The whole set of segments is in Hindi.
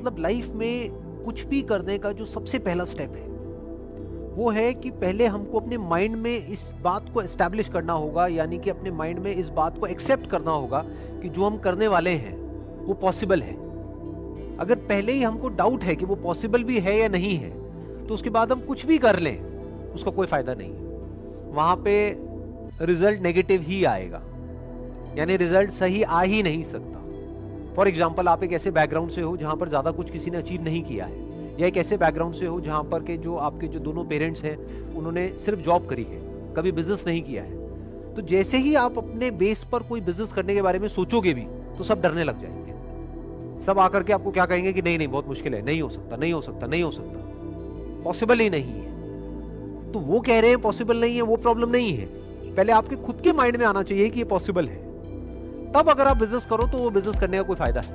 मतलब लाइफ में कुछ भी करने का जो सबसे पहला स्टेप है वो है कि पहले हमको अपने माइंड में इस बात को एस्टैब्लिश करना होगा, यानी कि अपने माइंड में इस बात को एक्सेप्ट करना होगा कि जो हम करने वाले हैं वो पॉसिबल है। अगर पहले ही हमको डाउट है कि वो पॉसिबल भी है या नहीं है, तो उसके बाद हम कुछ भी कर लें उसका कोई फायदा नहीं है। वहां पे रिजल्ट नेगेटिव ही आएगा, यानी रिजल्ट सही आ ही नहीं सकता। फॉर एग्जाम्पल, आप एक ऐसे बैकग्राउंड से हो जहां पर ज्यादा कुछ किसी ने अचीव नहीं किया है, या एक ऐसे बैकग्राउंड से हो जहां पर के जो आपके जो दोनों पेरेंट्स हैं उन्होंने सिर्फ जॉब करी है, कभी बिजनेस नहीं किया है। तो जैसे ही आप अपने बेस पर कोई बिजनेस करने के बारे में सोचोगे भी तो सब डरने लग जाएंगे। सब आकर के आपको क्या कहेंगे कि नहीं नहीं बहुत मुश्किल है, नहीं हो सकता, नहीं हो सकता, नहीं हो सकता, पॉसिबल ही नहीं है। तो वो कह रहे हैं पॉसिबल नहीं है, वो प्रॉब्लम नहीं है। पहले आपके खुद के माइंड में आना चाहिए कि ये पॉसिबल है, तब अगर आप बिजनेस करो तो वो बिजनेस करने का कोई फायदा है।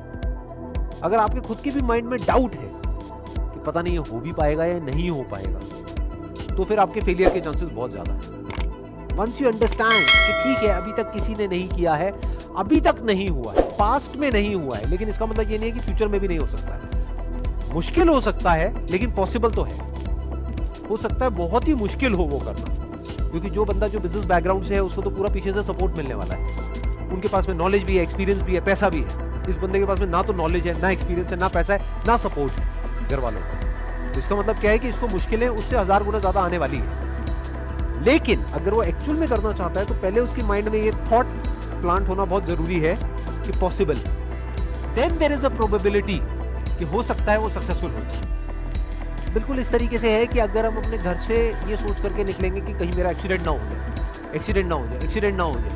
अगर आपके खुद के भी माइंड में डाउट है कि पता नहीं हो भी पाएगा या नहीं हो पाएगा, तो फिर आपके फेलियर के चांसेस बहुत ज्यादा है। वंस यू अंडरस्टैंड कि ठीक है अभी तक किसी ने नहीं किया है, अभी तक नहीं हुआ है, पास्ट में नहीं हुआ है, लेकिन इसका मतलब ये नहीं है कि फ्यूचर में भी नहीं हो सकता है। मुश्किल हो सकता है लेकिन पॉसिबल तो है। हो सकता है बहुत ही मुश्किल हो वो करना, क्योंकि जो बंदा जो बिजनेस बैकग्राउंड से है उसको तो पूरा पीछे से सपोर्ट मिलने वाला है। उनके पास में नॉलेज भी है, एक्सपीरियंस भी है, पैसा भी है। इस बंदे के पास में ना तो नॉलेज है, ना एक्सपीरियंस है, ना पैसा है, ना सपोर्ट है घर वालों का। तो इसका मतलब क्या है कि इसको मुश्किलें उससे 1000 गुना ज्यादा आने वाली है। लेकिन अगर वो एक्चुअल में करना चाहता है तो पहले उसके माइंड में ये थॉट प्लांट होना बहुत जरूरी है कि possible, then there is a probability कि हो सकता है वो सक्सेसफुल हो जाए। बिल्कुल इस तरीके से है कि अगर हम अपने घर से ये सोच करके निकलेंगे कि कहीं मेरा एक्सीडेंट ना हो जाए, एक्सीडेंट ना हो जाए, एक्सीडेंट ना हो जाए,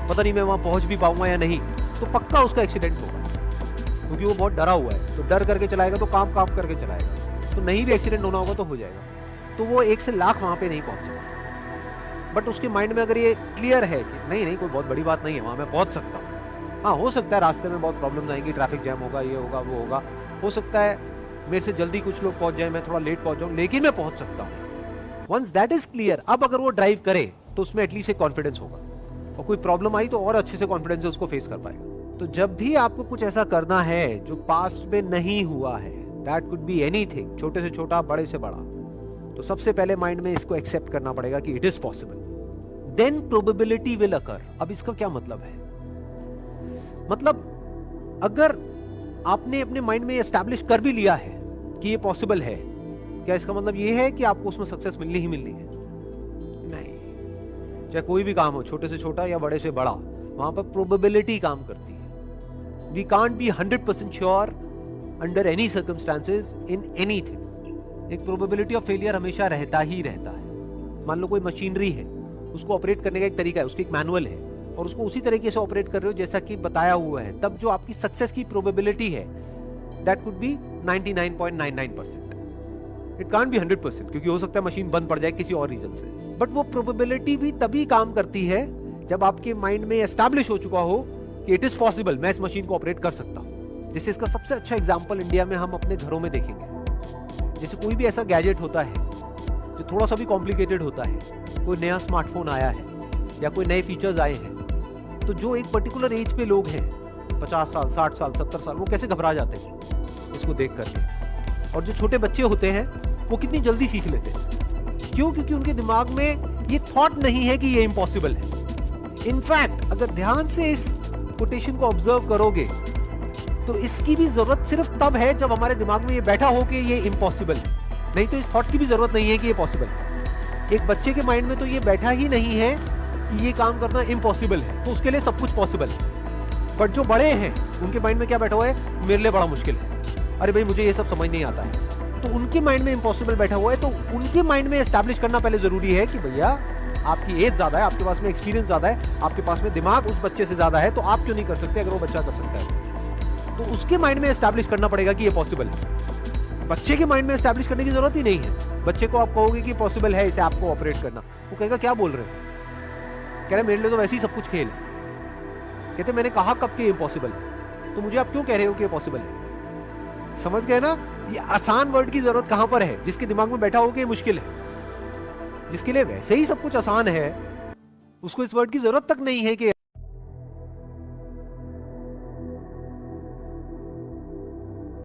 पता नहीं मैं वहां पहुंच भी पाऊंगा या नहीं, तो पक्का उसका एक्सीडेंट होगा, क्योंकि वो बहुत डरा हुआ है। तो डर करके चलाएगा तो काम करके चलाएगा, तो नहीं भी एक्सीडेंट होना होगा तो हो जाएगा। तो वो 1 से लाख वहां पे नहीं पहुंच सकता। बट उसके माइंड में अगर ये क्लियर है कि नहीं नहीं कोई बहुत बड़ी बात नहीं है, वहां मैं पहुंच सकता हूँ। हाँ, हो सकता है रास्ते में बहुत प्रॉब्लम आएंगी, ट्रैफिक जैम होगा, ये होगा, वो होगा, हो सकता है मेरे से जल्दी कुछ लोग पहुंच जाए, मैं थोड़ा लेट पहुंच जाऊं, लेकिन मैं पहुंच सकता हूं। वंस दैट इज क्लियर, अब अगर वो ड्राइव करे तो उसमें एटलीस्ट एक कॉन्फिडेंस होगा, और कोई प्रॉब्लम आई तो और अच्छे से कॉन्फिडेंस से उसको फेस कर पाएगा। तो जब भी आपको कुछ ऐसा करना है जो पास्ट में नहीं हुआ है, दैट कुड बी एनीथिंग, छोटे से छोटा, बड़े से बड़ा, तो सबसे पहले माइंड में इसको एक्सेप्ट करना पड़ेगा कि it is possible, then probability will occur. अब इसका क्या मतलब है? मतलब अगर आपने अपने माइंड में एस्टैब्लिश कर भी लिया है कि ये पॉसिबल है, क्या इसका मतलब ये है कि आपको उसमें सक्सेस मिलनी ही मिलनी है? नहीं। चाहे कोई भी काम हो, छोटे से छोटा या बड़े से बड़ा, वहां पर प्रोबेबिलिटी काम करती है। We can't be 100% sure under any circumstances in anything. एक प्रोबेबिलिटी ऑफ फेलियर हमेशा रहता ही रहता है। मान लो कोई मशीनरी है, उसको ऑपरेट करने का एक तरीका है, उसकी एक मैनुअल है, और उसको उसी तरीके से ऑपरेट कर रहे हो जैसा कि बताया हुआ है, तब जो आपकी सक्सेस की प्रोबेबिलिटी है that could be 99.99%। It can't be 100%, क्योंकि हो सकता है मशीन बंद पड़ जाए किसी और रीजन से। बट वो प्रोबेबिलिटी भी तभी काम करती है जब आपके माइंड में एस्टैब्लिश हो चुका हो कि इट इज पॉसिबल, मैं इस मशीन को ऑपरेट कर सकता हूं। जैसे इसका सबसे अच्छा एग्जाम्पल इंडिया में हम अपने घरों में देखेंगे। जैसे कोई भी ऐसा गैजेट होता है जो थोड़ा सा भी कॉम्प्लिकेटेड होता है, कोई नया स्मार्टफोन आया है या कोई नए फीचर्स आए हैं, तो जो एक पर्टिकुलर एज पे लोग हैं, 50 साल, 60 साल, 70 साल, वो कैसे घबरा जाते हैं इसको देख करके। और जो छोटे बच्चे होते हैं वो कितनी जल्दी सीख लेते हैं। क्यों? क्योंकि उनके दिमाग में ये थॉट नहीं है कि ये इम्पॉसिबल है। इनफैक्ट अगर ध्यान से इस कोटेशन को ऑब्जर्व करोगे तो इसकी भी जरूरत सिर्फ तब है जब हमारे दिमाग में ये बैठा हो कि ये इम्पॉसिबल है, नहीं तो इस थॉट की भी जरूरत नहीं है कि ये पॉसिबल है। एक बच्चे के माइंड में तो ये बैठा ही नहीं है कि ये काम करना इम्पॉसिबल है, तो उसके लिए सब कुछ पॉसिबल है। बट जो बड़े हैं उनके माइंड में क्या बैठा हुआ है? मेरे लिए बड़ा मुश्किल है, अरे भाई मुझे ये सब समझ नहीं आता है। तो उनके माइंड में इम्पॉसिबल बैठा हुआ है, तो उनके माइंड में एस्टैब्लिश करना पहले जरूरी है कि भैया आपकी एज ज्यादा है, आपके पास में एक्सपीरियंस ज्यादा है, आपके पास में दिमाग उस बच्चे से ज्यादा है, तो आप क्यों नहीं कर सकते अगर वो बच्चा कर सकता है? तो उसके माइंड में एस्टैब्लिश करना पड़ेगा कि ये पॉसिबल है। बच्चे के माइंड में एस्टैब्लिश करने की जरूरत ही नहीं है। बच्चे को आप कहोगे कि पॉसिबल है इसे आपको ऑपरेट करना, वो कहेगा क्या बोल रहे हो? कह रहे मेरे लिए तो वैसे ही सब कुछ खेल है। कहते मैंने कहा कब कि इम्पॉसिबल है, तो मुझे आप क्यों कह रहे हो कि ये पॉसिबल है? समझ गए ना? ये आसान वर्ड की जरूरत कहां पर है? जिसके दिमाग में बैठा हो कि ये मुश्किल है। जिसके लिए वैसे ही सब कुछ आसान है, उसको इस वर्ड की जरूरत तक नहीं है कि